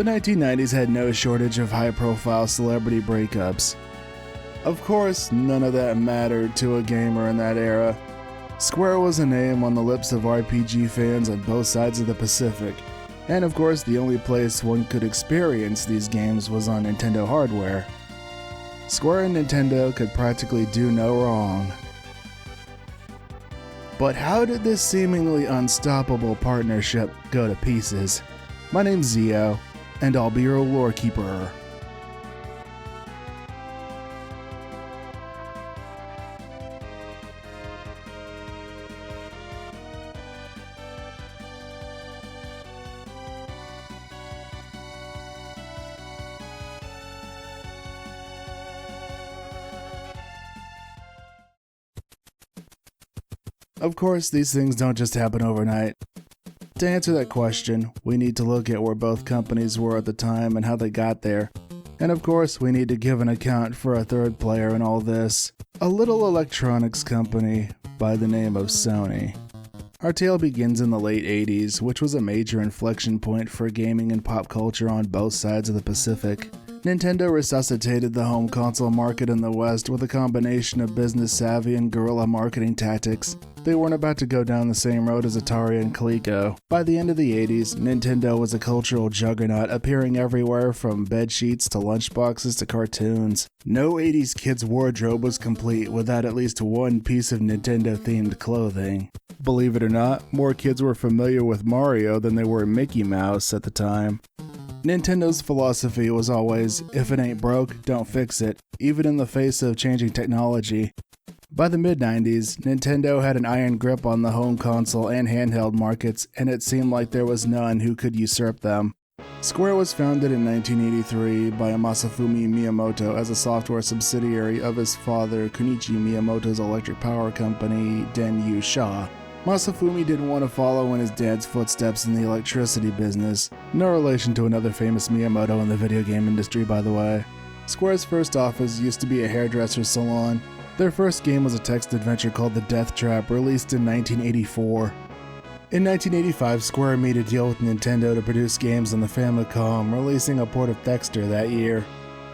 The 1990s had no shortage of high-profile celebrity breakups. Of course, none of that mattered to a gamer in that era. Square was a name on the lips of RPG fans on both sides of the Pacific, and of course the only place one could experience these games was on Nintendo hardware. Square and Nintendo could practically do no wrong. But how did this seemingly unstoppable partnership go to pieces? My name's Zio, and I'll be your lore keeper. Of course, these things don't just happen overnight. To answer that question, we need to look at where both companies were at the time and how they got there. And of course, we need to give an account for a third player in all this, a little electronics company by the name of Sony. Our tale begins in the late 80s, which was a major inflection point for gaming and pop culture on both sides of the Pacific. Nintendo resuscitated the home console market in the West with a combination of business savvy and guerrilla marketing tactics. They weren't about to go down the same road as Atari and Coleco. By the end of the 80s, Nintendo was a cultural juggernaut, appearing everywhere from bedsheets to lunchboxes to cartoons. No 80s kid's wardrobe was complete without at least one piece of Nintendo-themed clothing. Believe it or not, more kids were familiar with Mario than they were Mickey Mouse at the time. Nintendo's philosophy was always, if it ain't broke, don't fix it, even in the face of changing technology. By the mid-90s, Nintendo had an iron grip on the home console and handheld markets, and it seemed like there was none who could usurp them. Square was founded in 1983 by Masafumi Miyamoto as a software subsidiary of his father Kunichi Miyamoto's electric power company, Denyu Sha. Masafumi didn't want to follow in his dad's footsteps in the electricity business. No relation to another famous Miyamoto in the video game industry, by the way. Square's first office used to be a hairdresser's salon. Their first game was a text adventure called The Death Trap, released in 1984. In 1985, Square made a deal with Nintendo to produce games on the Famicom, releasing a port of Dexter that year.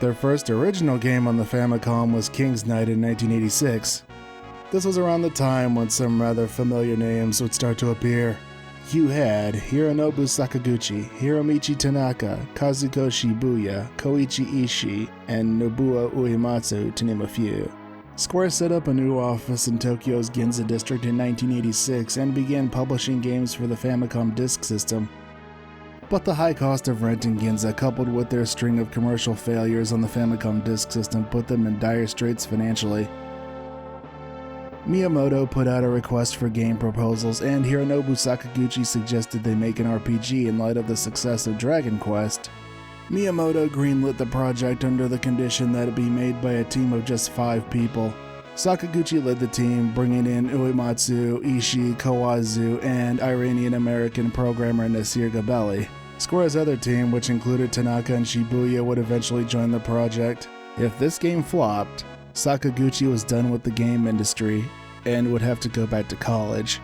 Their first original game on the Famicom was King's Knight in 1986. This was around the time when some rather familiar names would start to appear. You had Hironobu Sakaguchi, Hiromichi Tanaka, Kazuko Shibuya, Koichi Ishii, and Nobuo Uematsu, to name a few. Square set up a new office in Tokyo's Ginza district in 1986 and began publishing games for the Famicom disk system. But the high cost of renting Ginza, coupled with their string of commercial failures on the Famicom disk system, put them in dire straits financially. Miyamoto put out a request for game proposals, and Hironobu Sakaguchi suggested they make an RPG in light of the success of Dragon Quest. Miyamoto greenlit the project under the condition that it be made by a team of just 5 people. Sakaguchi led the team, bringing in Uematsu, Ishii, Kawazu, and Iranian-American programmer Nasir Gabelli. Square's other team, which included Tanaka and Shibuya, would eventually join the project. If this game flopped, Sakaguchi was done with the game industry and would have to go back to college.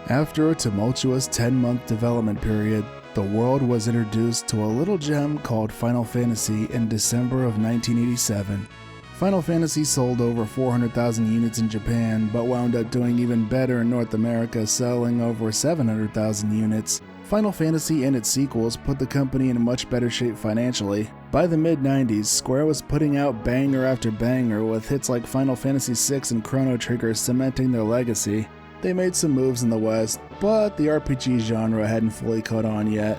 After a tumultuous 10-month development period, the world was introduced to a little gem called Final Fantasy in December of 1987. Final Fantasy sold over 400,000 units in Japan, but wound up doing even better in North America, selling over 700,000 units. Final Fantasy and its sequels put the company in much better shape financially. By the mid-90s, Square was putting out banger after banger, with hits like Final Fantasy VI and Chrono Trigger cementing their legacy. They made some moves in the West, but the RPG genre hadn't fully caught on yet.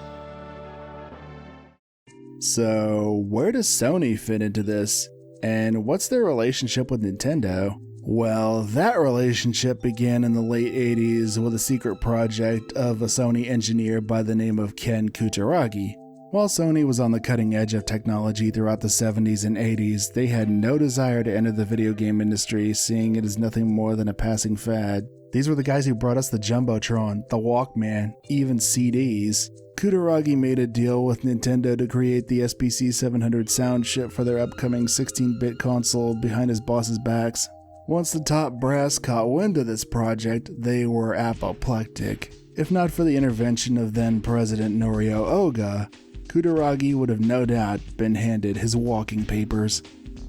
So, where does Sony fit into this? And what's their relationship with Nintendo? Well, that relationship began in the late 80s with a secret project of a Sony engineer by the name of Ken Kutaragi. While Sony was on the cutting edge of technology throughout the 70s and 80s, they had no desire to enter the video game industry, seeing it as nothing more than a passing fad. These were the guys who brought us the Jumbotron, the Walkman, even CDs. Kutaragi made a deal with Nintendo to create the SPC 700 sound chip for their upcoming 16-bit console behind his boss's backs. Once the top brass caught wind of this project, they were apoplectic. If not for the intervention of then-President Nobuo Oga, Kutaragi would have no doubt been handed his walking papers.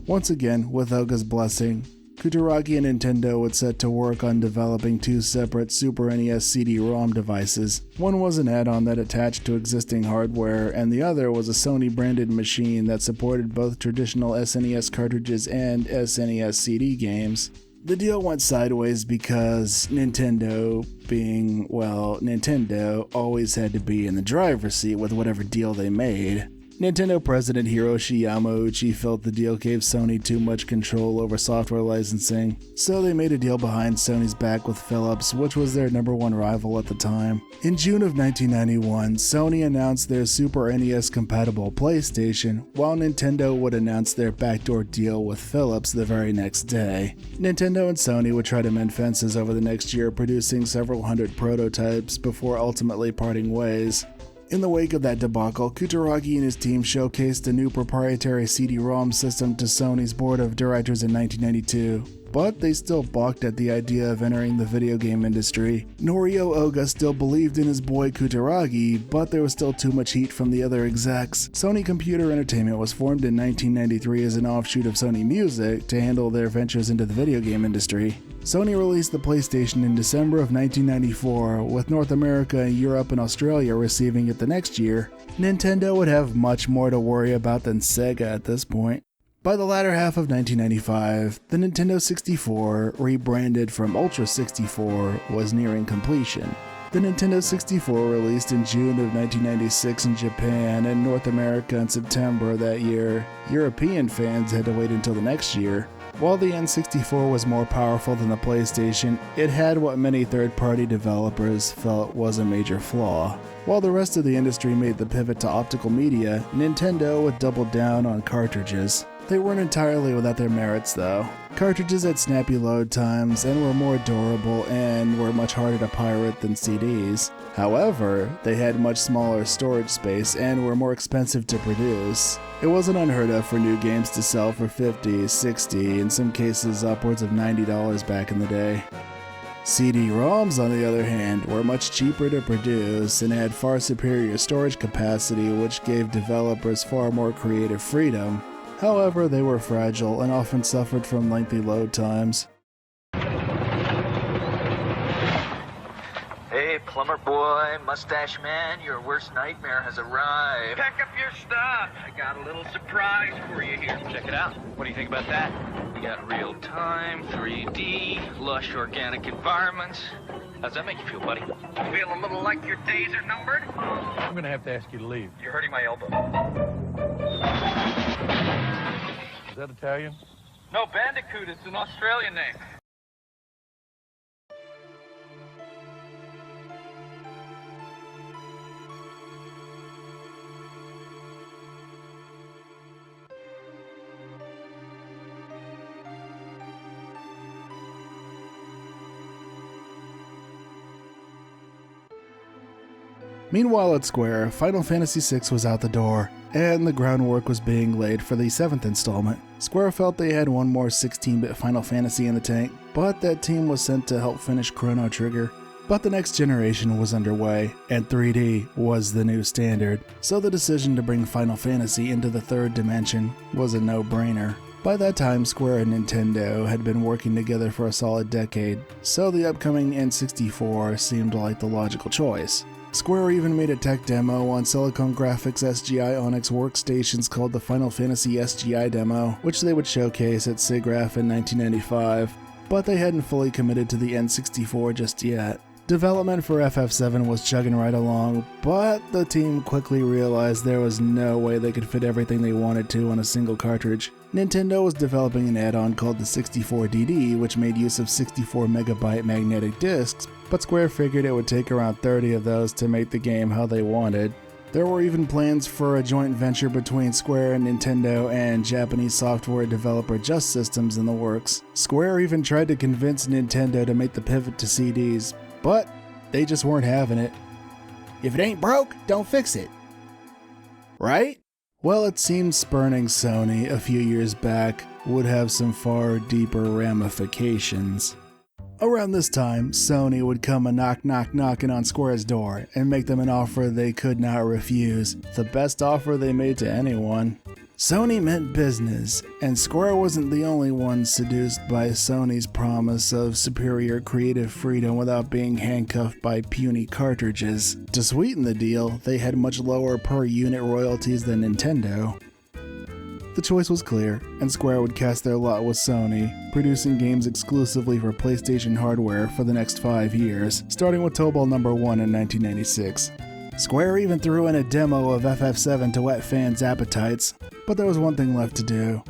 Once again, with Oga's blessing, Kutaragi and Nintendo would set to work on developing two separate Super NES CD-ROM devices. One was an add-on that attached to existing hardware, and the other was a Sony-branded machine that supported both traditional SNES cartridges and SNES CD games. The deal went sideways because Nintendo, being, well, Nintendo, always had to be in the driver's seat with whatever deal they made. Nintendo president Hiroshi Yamauchi felt the deal gave Sony too much control over software licensing, so they made a deal behind Sony's back with Philips, which was their #1 rival at the time. In June of 1991, Sony announced their Super NES-compatible PlayStation, while Nintendo would announce their backdoor deal with Philips the very next day. Nintendo and Sony would try to mend fences over the next year, producing several hundred prototypes before ultimately parting ways. In the wake of that debacle, Kutaragi and his team showcased a new proprietary CD-ROM system to Sony's board of directors in 1992, but they still balked at the idea of entering the video game industry. Norio Oga still believed in his boy Kutaragi, but there was still too much heat from the other execs. Sony Computer Entertainment was formed in 1993 as an offshoot of Sony Music to handle their ventures into the video game industry. Sony released the PlayStation in December of 1994, with North America, Europe, and Australia receiving it the next year. Nintendo would have much more to worry about than Sega at this point. By the latter half of 1995, the Nintendo 64, rebranded from Ultra 64, was nearing completion. The Nintendo 64 released in June of 1996 in Japan and North America in September that year. European fans had to wait until the next year. While the N64 was more powerful than the PlayStation, it had what many third-party developers felt was a major flaw. While the rest of the industry made the pivot to optical media, Nintendo would double down on cartridges. They weren't entirely without their merits though. Cartridges had snappy load times and were more durable and were much harder to pirate than CDs. However, they had much smaller storage space and were more expensive to produce. It wasn't unheard of for new games to sell for $50, $60, in some cases upwards of $90 back in the day. CD-ROMs, on the other hand, were much cheaper to produce and had far superior storage capacity, which gave developers far more creative freedom. However, they were fragile and often suffered from lengthy load times. Hey, plumber boy, mustache man, your worst nightmare has arrived. Pack up your stuff. I got a little surprise for you here. Check it out. What do you think about that? We got real-time, 3D, lush organic environments. How's that make you feel, buddy? Feel a little like your days are numbered? I'm gonna have to ask you to leave. You're hurting my elbow. Is that Italian? No, Bandicoot. It's an Australian name. Meanwhile at Square, Final Fantasy VI was out the door, and the groundwork was being laid for the 7th installment. Square felt they had one more 16-bit Final Fantasy in the tank, but that team was sent to help finish Chrono Trigger. But the next generation was underway, and 3D was the new standard, so the decision to bring Final Fantasy into the third dimension was a no-brainer. By that time, Square and Nintendo had been working together for a solid decade, so the upcoming N64 seemed like the logical choice. Square even made a tech demo on Silicon Graphics SGI Onyx workstations called the Final Fantasy SGI demo, which they would showcase at SIGGRAPH in 1995, but they hadn't fully committed to the N64 just yet. Development for FF7 was chugging right along, but the team quickly realized there was no way they could fit everything they wanted to on a single cartridge. Nintendo was developing an add-on called the 64DD, which made use of 64MB magnetic discs, but Square figured it would take around 30 of those to make the game how they wanted. There were even plans for a joint venture between Square and Nintendo and Japanese software developer Just Systems in the works. Square even tried to convince Nintendo to make the pivot to CDs, but they just weren't having it. If it ain't broke, don't fix it. Right? Well, it seems spurning Sony a few years back would have some far deeper ramifications. Around this time, Sony would come a knocking on Square's door and make them an offer they could not refuse, the best offer they made to anyone. Sony meant business, and Square wasn't the only one seduced by Sony's promise of superior creative freedom without being handcuffed by puny cartridges. To sweeten the deal, they had much lower per-unit royalties than Nintendo. The choice was clear, and Square would cast their lot with Sony, producing games exclusively for PlayStation hardware for the next 5 years, starting with Tobal No. 1 in 1996. Square even threw in a demo of FF7 to whet fans' appetites, but there was one thing left to do.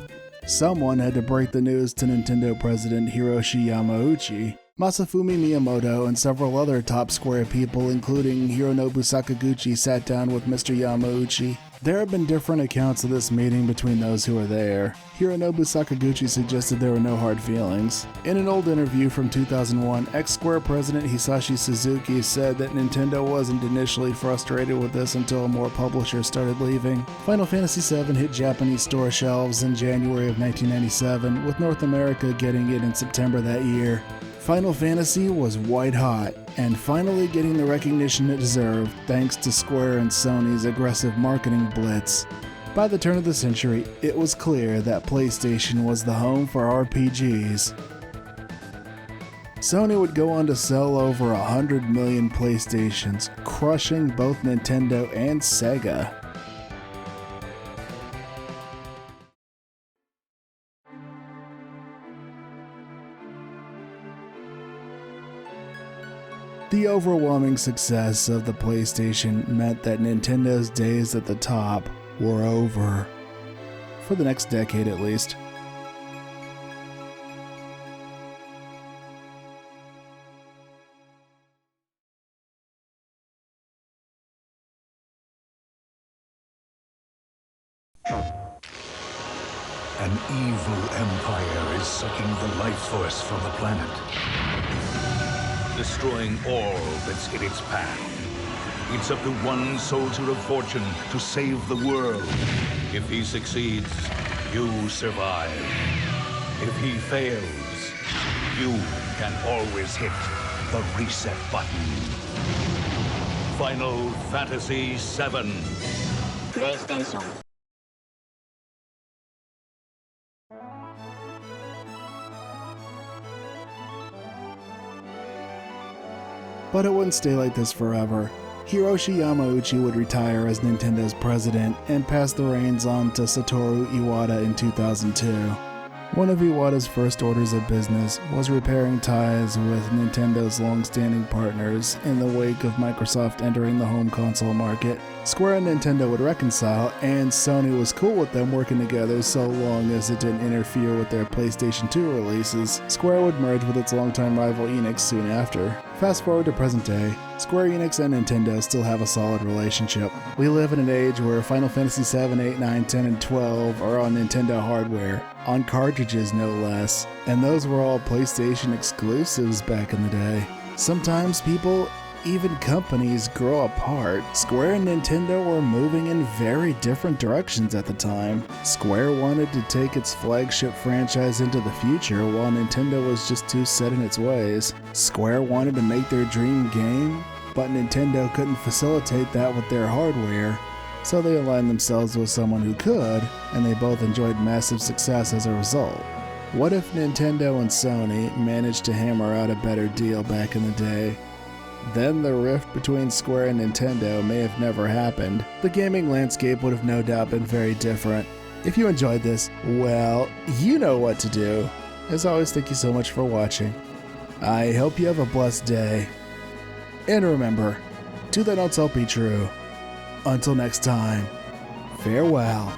Someone had to break the news to Nintendo president Hiroshi Yamauchi. Masafumi Miyamoto and several other top Square people, including Hironobu Sakaguchi, sat down with Mr. Yamauchi. There have been different accounts of this meeting between those who were there. Hironobu Sakaguchi suggested there were no hard feelings. In an old interview from 2001, ex-Square president Hisashi Suzuki said that Nintendo wasn't initially frustrated with this until more publishers started leaving. Final Fantasy VII hit Japanese store shelves in January of 1997, with North America getting it in September that year. Final Fantasy was white hot, and finally getting the recognition it deserved thanks to Square and Sony's aggressive marketing blitz. By the turn of the century, it was clear that PlayStation was the home for RPGs. Sony would go on to sell over 100 million PlayStations, crushing both Nintendo and Sega. The overwhelming success of the PlayStation meant that Nintendo's days at the top were over. For the next decade at least. An evil empire is sucking the life force from the planet, destroying all that's in its path. It's up to one soldier of fortune to save the world. If he succeeds, you survive. If he fails, you can always hit the reset button. Final Fantasy VII. PlayStation. But it wouldn't stay like this forever. Hiroshi Yamauchi would retire as Nintendo's president and pass the reins on to Satoru Iwata in 2002. One of Iwata's first orders of business was repairing ties with Nintendo's long-standing partners in the wake of Microsoft entering the home console market. Square and Nintendo would reconcile, and Sony was cool with them working together so long as it didn't interfere with their PlayStation 2 releases. Square would merge with its longtime rival Enix soon after. Fast forward to present day, Square Enix and Nintendo still have a solid relationship. We live in an age where Final Fantasy VII, 8, 9, 10, and 12 are on Nintendo hardware, on cartridges no less, and those were all PlayStation exclusives back in the day. Sometimes people, even companies, grow apart. Square and Nintendo were moving in very different directions at the time. Square wanted to take its flagship franchise into the future, while Nintendo was just too set in its ways. Square wanted to make their dream game, but Nintendo couldn't facilitate that with their hardware, so they aligned themselves with someone who could, and they both enjoyed massive success as a result. What if Nintendo and Sony managed to hammer out a better deal back in the day? Then the rift between Square and Nintendo may have never happened. The gaming landscape would have no doubt been very different. If you enjoyed this, well, you know what to do. As always, thank you so much for watching. I hope you have a blessed day. And remember, to that own self be true. Until next time, farewell.